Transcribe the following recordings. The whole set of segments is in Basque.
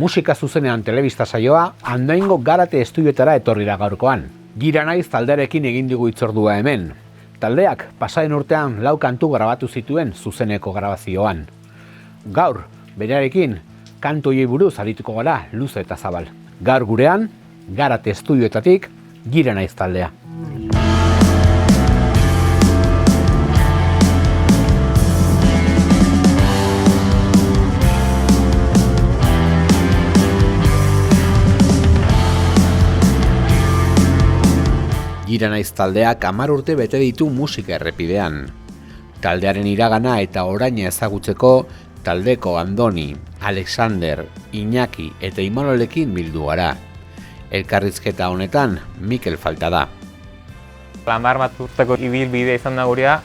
Musika zuzenean telebista saioa Andoaingo Garate estudioetara etorri da gaurkoan. Gira naiz taldearekin egin digu hitzordua hemen. Taldeak pasaren urtean 4 kantu grabatu zituen zuzeneko grabazioan. Gaur, berarekin, kantu horiei buruz arituko gara luze eta zabal. Gaur gurean, Garate estudioetatik Gira naiz taldea. Gira naiz taldeak 10 urte bete ditu musika errepidean. Taldearen iragana eta oraina ezagutzeko taldeko Andoni, Alexander, Iñaki eta Imanolekin bildu gara. Elkarrizketa honetan Mikel falta da. 10 bat urteko ibilbidea izan da gurea.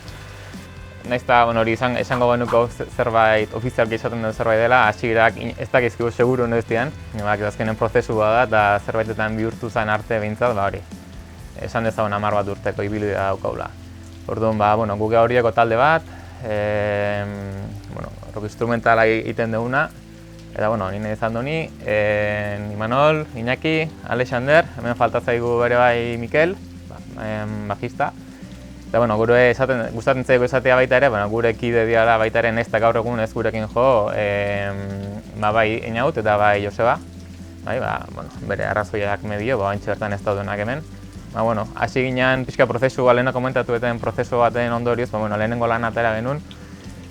Naiz eta hori esango genuko zerbait ofizialki esaten den zerbait dela, hasierak ez dakizkigu seguru noiztian, azkenen prozesua da eta zerbaitetan bihurtu zen arte behintzat, hori. Esan dezagun 10 bat urteko ibilbidea daukaula. Orduan, guk horieko talde bat, rock instrumentala egiten duguna, eta nire izan doni, Imanol, Iñaki, Alexander, hemen falta zaigu bere bai Mikel, bajista. Eta gure gustatzen zaigu esatea baita ere, gure kide diala baita ere ez da gaur egun ez gurekin jo, bai Einaut eta bai Joseba, bere arrazoiak medio, baintxe bertan ez daudenak hemen. Hasi ginen pixka prozesua, lehena komentatu eten prozesu baten ondorioz, lehenengo lan atera genuen,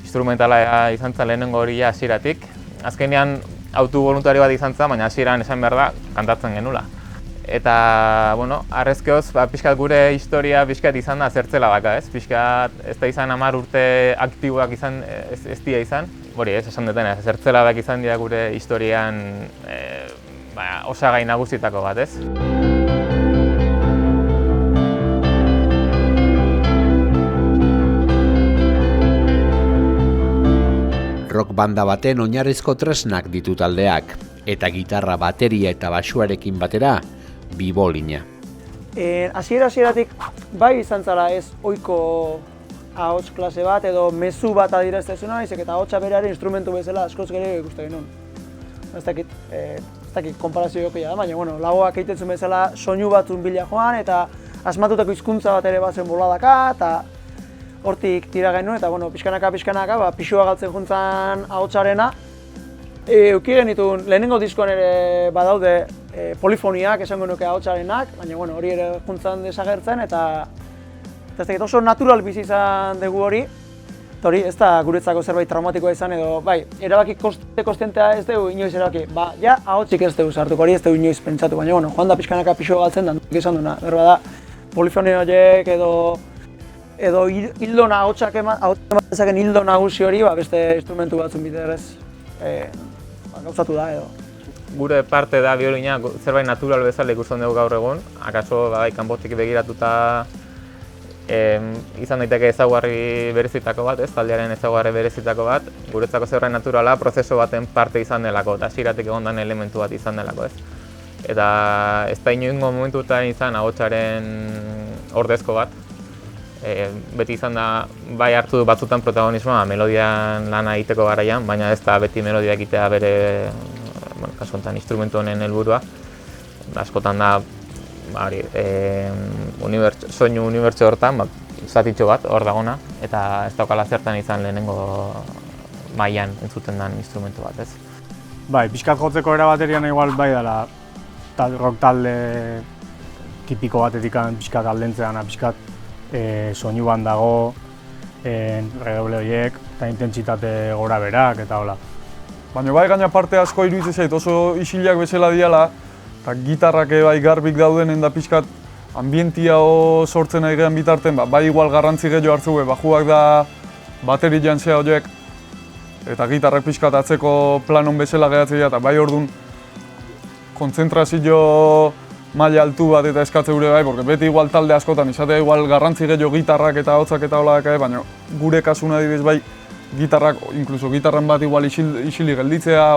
instrumentala izan zen lehenengo hori hasieratik. Azkenean autu voluntario bat izan zen, baina hasieran esan behar da kantatzen genula. Eta, arrezkeoz, pixkat gure historia pixkat izan da zertzela baka, ez? Pixkat ez da izan 10 urte aktiboak izan, ez dira izan. Hori, esan dutena, zertzela bak izan dira gure historian osagai nagusitako bat, ez? Rock banda baten oinarrizko tresnak ditu taldeak, eta gitarra, bateria eta basuarekin batera, bibolina. Hasieratik bai izan zara ez ohiko ahots klase bat edo mezu bat adieraztezuna, baizik eta ahotsa beraren instrumentu bezala askoz gehiago ikusten genuen. Ez dakit konparazio jokia da, baina lagoak egiten zuen bezala soinu batzun bila joan eta asmatutako hizkuntza bat ere bazen boladaka eta hortik tira genuen eta pixkanaka pisua galtzen juntzan ahotsarena. Euki genituen lehenengo diskoan ere badaude polifoniak esango nuke ahotsarenak, baina hori ere juntzan desagertzen eta oso natural bizi izan dugu hori. Eta hori ez da guretzako zerbait traumatikoa izan edo, erabaki kostentea ez dugu inoiz erabaki, ahotsik ez dugu sartuko, hori ez dugu inoiz pentsatu, baina joan da pixkanaka pisua galtzen da, esan duna, berba da, polifonia horiek edo hildona ahotsak ematen hildo nagusi hori beste instrumentu batzun bidez gauzatu da edo. Gure parte da biolina zerbait natural bezala ikusten dugu gaur egun, akaso kanpotik begiratuta izan daiteke ezaugarri berezitako bat, taldearen ezaugarri berezitako bat, guretzako zerbait naturala prozesu baten parte izan delako eta hasieratik egon den elementu bat izan delako, ez. Eta ez da inoengo momentutan izan ahotsaren ordezko bat. Beti izan da, bai hartu du batzutan protagonismoa melodian lana egiteko garaian, baina ez da beti melodia egitea bere, kasu honetan instrumentu honen helburua. Askotan da, soinu unibertso hortan, zatitxo bat hor dagona, eta ez daukala zertan izan lehenengo mailan entzuten den instrumentu bat, ez. Pixkat jotzeko era baterian igual bai dela rock talde tipiko batetik pixkat aldentzean, pixkat soinuan dago, redoble horiek, eta intentsitate gora berak eta hola. Baina gaina parte asko iruditzen zait oso isilak bezala diala, eta gitarrak garbik dauden da pixkat ambientia sortzen ari gehan bitarten, bai igual garrantzi gehiago hartzu, bajuak da baterian zea horiek, eta gitarrak pixkat atzeko planon bezala gehatzea, eta bai orduan kontzentrazio maila altu bat eta eskatze gure bai, porque beti igual talde askotan izatea igual garrantzi gehiago gitarrak eta hotzak eta hola baina gure kasuna adibidez bai gitarrak, inkluso gitarran bat igual isili gelditzea,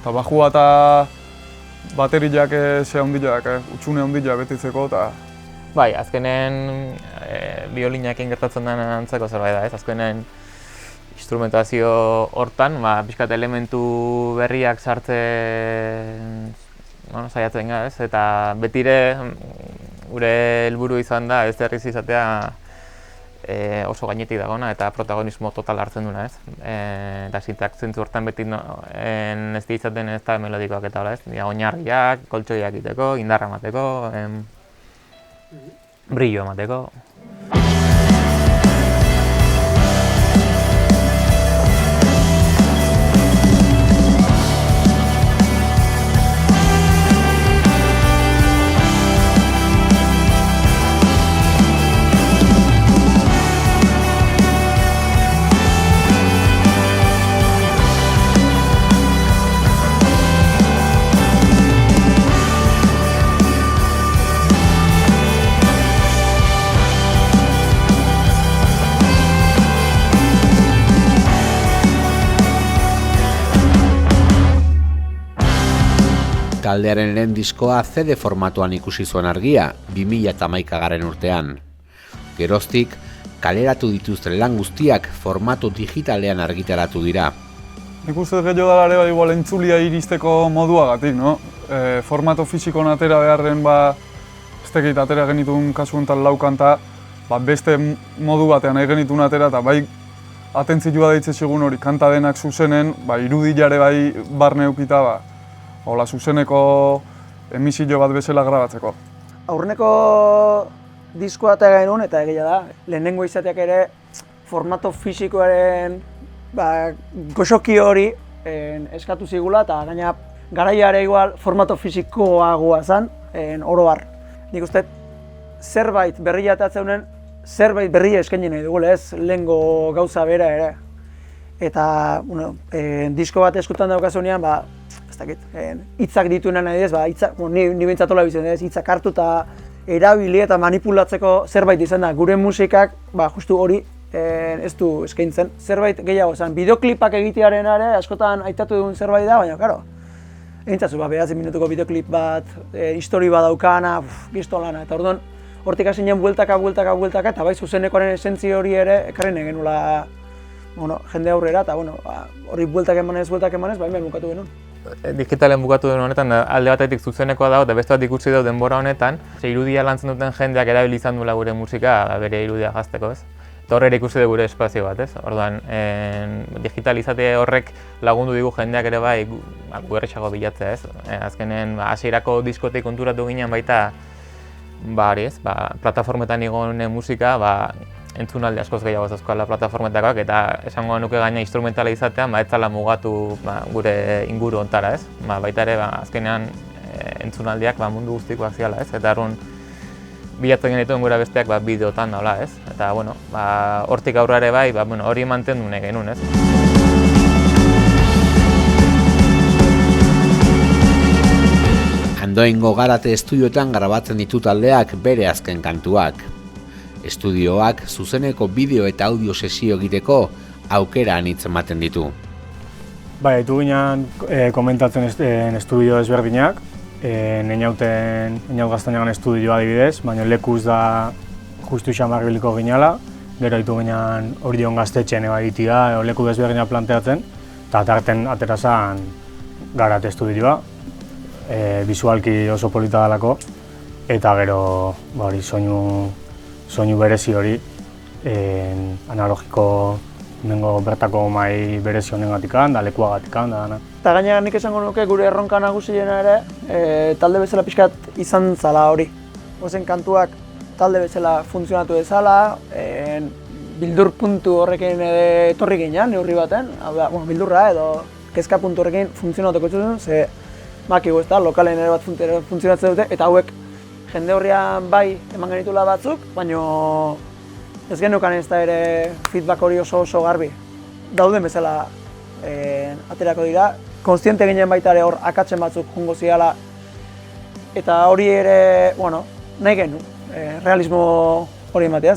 eta bajua eta bateriak zea hundiak, utxune hundiak betitzeko eta... Azkenen biolinakin gertatzen den antzeko zerbait da, ez? Azkenen instrumentazio hortan, pixkat elementu berriak sartzen saiatzen gara, ez? Eta betire gure helburu izan da ez derriz izatea oso gainetik dagona eta protagonismo total hartzen duna, ez? Eta sintak zentzu hortan beti ez di izaten ez da melodikoak eta hola, ez? Oinarriak, koltsoiak egiteko, indarra emateko, brillo emateko. Taldearen lehen diskoa CD formatuan ikusi zuen argia, 2011 urtean. Geroztik, kaleratu dituzten lan guztiak formatu digitalean argitaratu dira. Nik uste gehiago dela ere igual entzulia iristeko moduagatik, no? Formato fisikoan atera beharren, ez tekit atera genitun kasu honetan laukanta, beste modu batean nahi genitun atera, eta bai atentzioa daitze segun hori kanta denak zuzenen, irudilare bai barne eukita, hola, zuzeneko emisio bat bezala grabatzeko. Aurreneko diskoa eta genuen, eta egia da, lehenengo izateak ere formato fisikoaren goxoki hori eskatu zigula, eta gaina garaiare igual formato fisikoagoa zen, oro har. Nik uste, zerbait berria atatzeunen, zerbait berria eskaini nahi dugula, ez lehengo gauza bera ere. Eta, disko bat eskutan daukazunean, ez dakit, hitzak dituenan nahi ez, ni bentsatola bizen ez, hitzak hartu eta erabili eta manipulatzeko zerbait izan da. Gure musikak, justu hori ez du eskaintzen. Zerbait gehiago zen, bideoklipak egitearen ere, askotan aitatu dugun zerbait da, baina, karo, egintzazu, 9 minutuko bideoklip bat, histori bat daukana, giztolana, eta orduan, hortik hasi nien bueltaka, eta bai zuzenekoaren esentzi hori ere, ekarri nahi genula, jende aurrera, eta hori bueltak emanez, hemen bukatu genuen. Digitalen bukatu den honetan, alde batetik zuzenekoa dago eta beste bat ikusi dago denbora honetan, irudia lantzen duten jendeak erabili izan duela gure musika bere irudia jazteko, ez? Eta horre ikusi dugu gure espazio bat, ez? Orduan, digitalizate horrek lagundu digu jendeak ere bai gu errexago bilatzea, ez? Azkenen, hasierako diskotik konturatu ginen baita, plataformetan igoen musika, entzunaldi askoz gehiago zazkoala plataformetakoak eta esango nuke gaina instrumentala izatean ez zala mugatu gure inguru ontara, ez? Baita ere azkenean entzunaldiak mundu guztikoak ziala, ez? Eta bilatzen genituen gure besteak bideotan daula, ez? Eta hortik aurra ere bai, hori mantendu nahi genuen, ez? Andoaingo Garate estudioetan grabatzen ditu taldeak bere azken kantuak. Estudioak zuzeneko bideo eta audio sesio egiteko aukera anitz ematen ditu. Haitu ginen komentatzen estudio ezberdinak, Neinaut Gaztainagan estudioa adibidez, baina lekuz da justu xamar biliko ginala, gero haitu ginen Orion Gaztetxean egitea, leku ezberdinak planteatzen, eta tarten atera zen Garate estudioa, bisualki oso polita dalako, eta gero soinu berezi hori, analogiko nengo bertako mai berezi honengatikan, da lekuagatikan, da dana. Eta gainera nik esango nuke gure erronka nagusiena ere, talde bezala pixkat izan zala hori. Ozen kantuak talde bezala funtzionatu bezala, bildur puntu horrekin etorri ginean, neurri baten, bildurra edo kezka puntu horrekin funtzionatuko zuen, ze makigu ez da, lokalen ere bat funtzionatzen dute, eta hauek jende horrean bai eman genitula batzuk, baina ez genukan ez da ere feedback hori oso garbi. Dauden bezala aterako dira, konstiente ginen baita ere hor akatzen batzuk jungo ziala, eta hori ere, nahi genu, realismo hori ematea,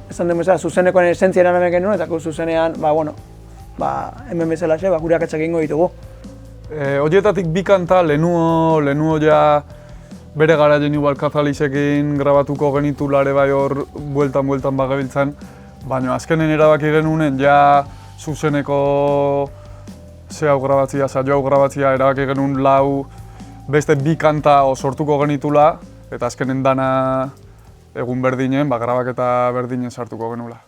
esan den bezala zuzenekoen esentziaren hemen genuen, eta zuzenean, hemen bezala gure akatsak egingo ditugu. Horietatik bi kanta, lehenuo ja bere garaien igual Kazalisekin grabatuko genitulare bai hor bueltan bagabiltzan, baina azkenen erabaki genunen ja zuzeneko hau grabatzia, saio hau grabatzia, erabaki genuen beste 2 kanta sortuko genitula, eta azkenen dana egun berdinen, grabaketa berdinen sartuko genuela.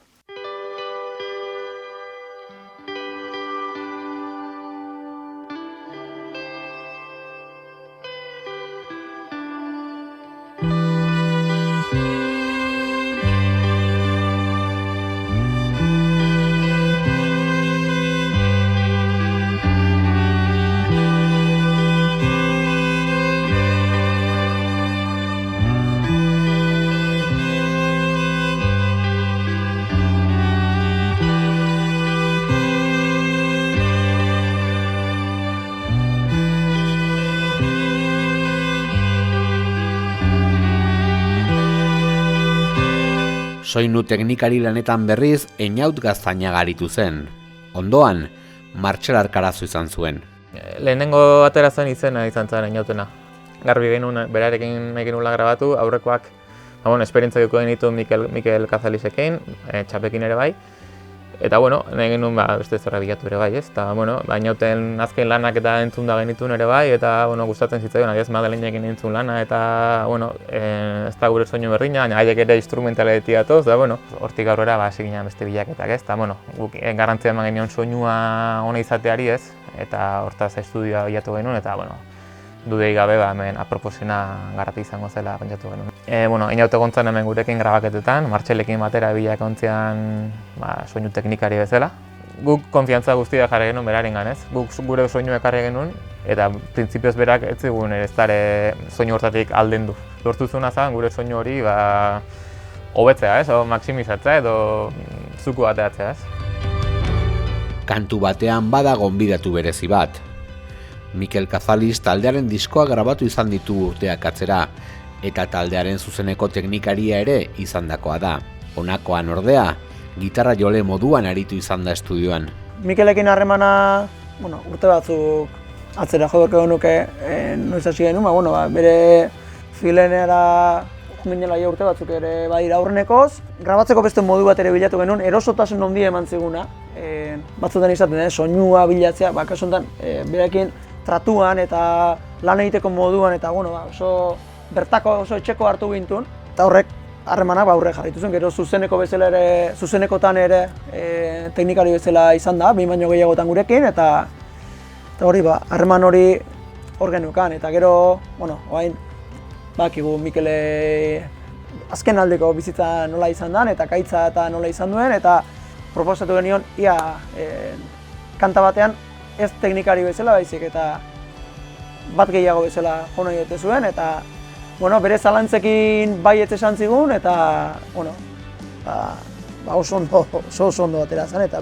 Soinu teknikari lanetan berriz Einaut Gaztañaga aritu zen. Ondoan, Martxel Arkarazu izan zuen. Lehenengo atera zen izena izan zen Einautena. Garbi genuen berarekin nahi genuela grabatu, aurrekoak esperientzia duko genitu Mikel Kazalisekin, txapekin ere bai. Eta nahi genuen beste zerra bilatu ere bai, ez? Eta Einauten azken lanak eta entzun da genituen ere bai, eta gustatzen zitzaion, adiez Madalenekin entzun lana, eta ez da gure soinu berdina, baina haiek ere instrumentaletik datoz, da hortik aurrera hasi ginen beste bilaketak, ez? Eta guk garrantzia eman genion soinua ona izateari, ez? Eta hortaz estudioa bilatu genuen, eta dudei gabe hemen aproposena garrati izango zela pentsatu genuen. Einaute gontzan hemen gurekin grabaketetan, Martxelekin batera bilak ontzian soinu teknikari bezala. Guk konfiantza guztia jarri genuen berarengan, ez? Guk gure soinu ekarri genuen, eta printzipioz berak ez zigun ez dara soinu hortatik aldendu. Lortu zuena zen gure soinu hori hobetzea, ez? O maximizatzea edo zuku bateatzea, ez? Kantu batean bada gonbidatu berezi bat. Mikel Kazaliz taldearen diskoa grabatu izan ditu urteak atzera, eta taldearen zuzeneko teknikaria ere izandakoa da. Honakoan ordea, gitarra jole moduan aritu izan da estudioan. Mikelekin harremana, urte batzuk atzera jo berko genuke noiz hasi genuen, bere filenera ginela urte batzuk ere badira aurrenekoz. Grabatzeko beste modu bat ere bilatu genuen, erosotasun handia eman ziguna. Batzutan izaten, soinua bilatzea, kasu honetan berarekin tratuan eta lan egiteko moduan eta oso bertako oso etxeko hartu gintuen. Eta horrek harremanak aurre jarritu zen, gero zuzenekotan ere teknikari bezala izan da, 2 baino gehiagotan gurekin, eta hori harreman hori hor genukan. Eta gero, orain bakigu Mikele azken aldeko bizitza nola izan den, eta kaitza eta nola izan duen, eta proposatu genion ia kanta batean ez teknikari bezala baizik eta bat gehiago bezala jo nahi dute zuen, eta bere zalantzekin baietz esan zigun, eta oso ondo atera zen, eta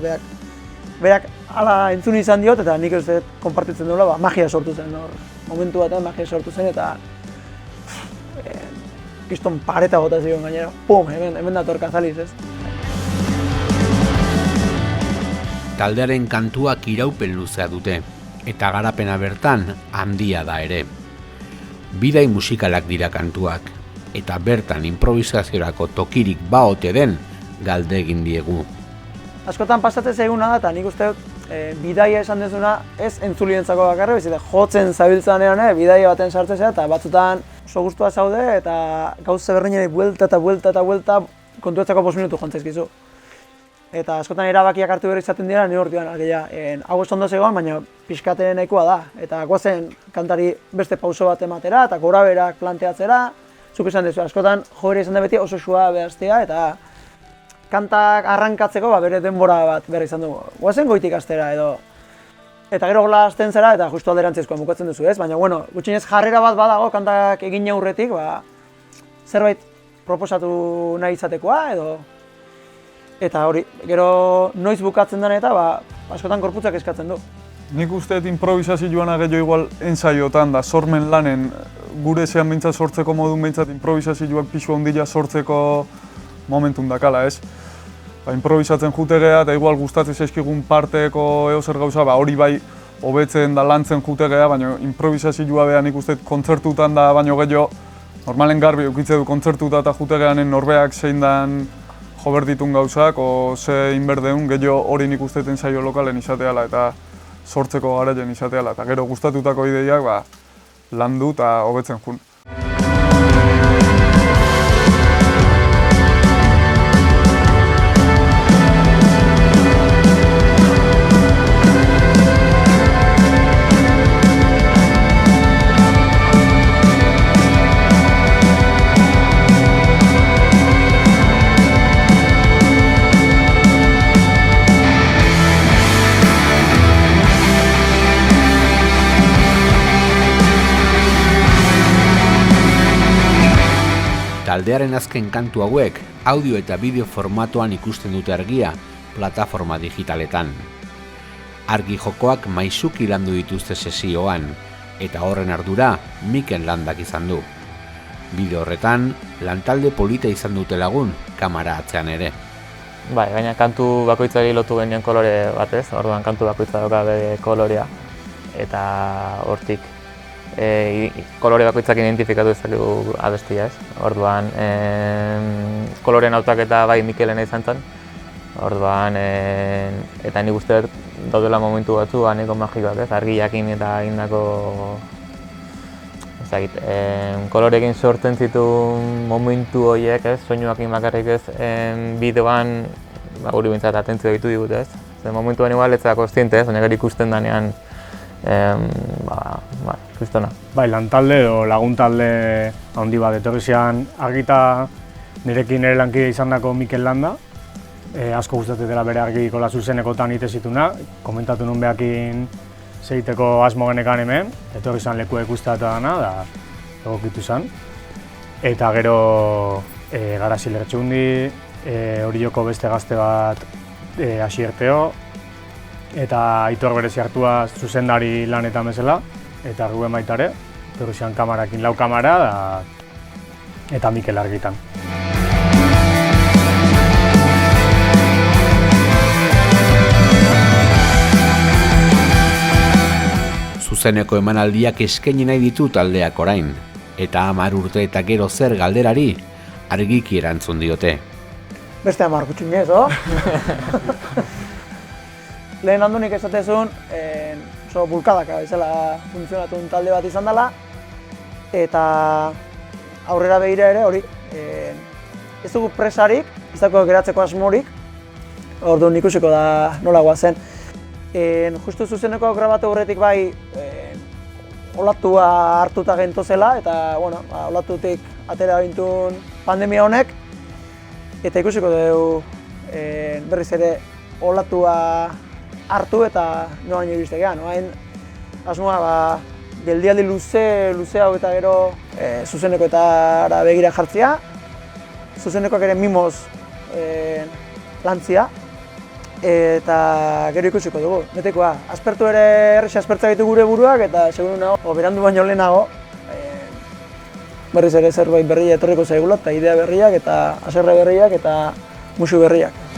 berak hala entzun izan diot, eta nik uste konpartitzen duela magia sortu zen, momentu batean magia sortu zen, eta kiston pareta bota zigun gainera, pum, hemen dator Kazaliz, ez? Taldearen kantuak iraupen luzea dute, eta garapena bertan handia da ere. Bidai musikalak dira kantuak, eta bertan improvisaziorako tokirik baote den galde egin diegu. Askotan pasatzen zaiguna da, eta nik uste bidaia esan dezuna ez entzulientzako bakarra, bezite jotzen zabiltzanean bidaia baten sartzea, eta batzutan oso gustua zaude, eta gauze berdinari buelta eta buelta kontuetzako 5 minutu jontzaizkizu. Eta askotan erabakiak hartu behar izaten dira, nire hortian hau ez ondo zegoen, baina pixkate nahikoa da. Eta goazen kantari beste pauso bat ematera, eta goraberak planteatzera, zuk esan dezu, askotan jogera izan da beti oso sua behaztea, eta kantak arrankatzeko bere denbora bat behar izan dugu. Goazen goitik astera edo. Eta gero gola hasten zera, eta justu alderantzizkoa bukatzen duzu, ez? Baina, gutxienez jarrera bat badago kantak egin aurretik, zerbait proposatu nahi izatekoa edo. Eta hori, gero noiz bukatzen den eta askotan korputzak eskatzen du. Nik usteet improvisazioan gehiago igual ensaiotan da, sormen lanen gure zean behintzat sortzeko modun behintzat improvisazioak pixu handila sortzeko momentun dakala, ez? Improvisatzen jutegea eta igual gustatzen zaizkigun parteko zer gauza, hori bai hobetzen da lantzen jutegea, baina improvisazioa beha nik usteet kontzertutan da baino gehiago normalen garbi eukitze du kontzertuta eta jutegeanen norbeak zein dan jo ditun gauzak, o ze inberdeun, gehiago hori nik usteten saio lokalen izateala eta sortzeko garaien izateala. Eta gero gustatutako ideiak landu eta hobetzen jun. Taldearen azken kantu hauek audio eta bideo formatoan ikusten dute argia plataforma digitaletan. Argi jokoak maisuki landu dituzte sesioan, eta horren ardura Mikel Landak izan du. Bideo horretan, lantalde polita izan dute lagun, kamera atzean ere. Bai, gaina kantu bakoitzari lotu genien kolore batez, orduan kantu bakoitza dauka bere kolorea, eta hortik kolore bakoitzak identifikatu dezakegu abestia, ez? Orduan, koloren hautaketa bai Mikelena izan zen, orduan, eta nik uste dut daudela momentu batzu nahiko magikoak, ez? Argiakin eta egindako kolorekin sortzen zituen momentu horiek, ez? Soinuakin bakarrik ez, bideoan guri bintzat atentzio ditu digut, ez? Zer momentuan igual ez da kontziente, ez? Baina gero ikusten danean kristona. Bai, lantalde edo laguntalde handi bat etorri zian argita nirekin ere lankide izandako Mikel Landa. Asko gustatzen bere argikola zuzenekotan ite zituna, komentatu nun behakin segiteko asmo genekan hemen, etorri zan lekua ikustatu dana, da egokitu zan. Eta gero Garazi Lertxundi, hori joko beste gazte bat Asierteo, eta Aitor berezi hartua zuzendari lanetan bezala, eta Ruben baitare, etorri zian kamarakin lau kamara, eta Mikel argitan. Zuzeneko emanaldiak eskaini nahi ditu taldeak orain, eta 10 urte eta gero zer galderari argiki erantzun diote. Beste 10 gutxinez, oh? Lehen handunik esatezun, oso bulkadaka bezala funtzionatu talde bat izan dela, eta aurrera begira ere hori, ez dugu presarik, ez dago geratzeko asmorik, orduan ikusiko da nola guazen. Justu zuzeneko grabatu horretik bai, olatua hartuta gentozela, eta bueno, olatutik atera gintun pandemia honek, eta ikusiko dugu berriz ere olatua hartu eta noaino iristegean. Noain asmoa geldialdi luze hau eta gero zuzenekoetara begira jartzea, zuzenekoak ere mimoz lantzia, eta gero ikusiko dugu. Netekoa, aspertu ere errexe aspertza ditu gure buruak, eta seguru nago, berandu baino lehenago, berriz ere zerbait berria etorriko zaigula, eta idea berriak, eta haserre berriak, eta musu berriak.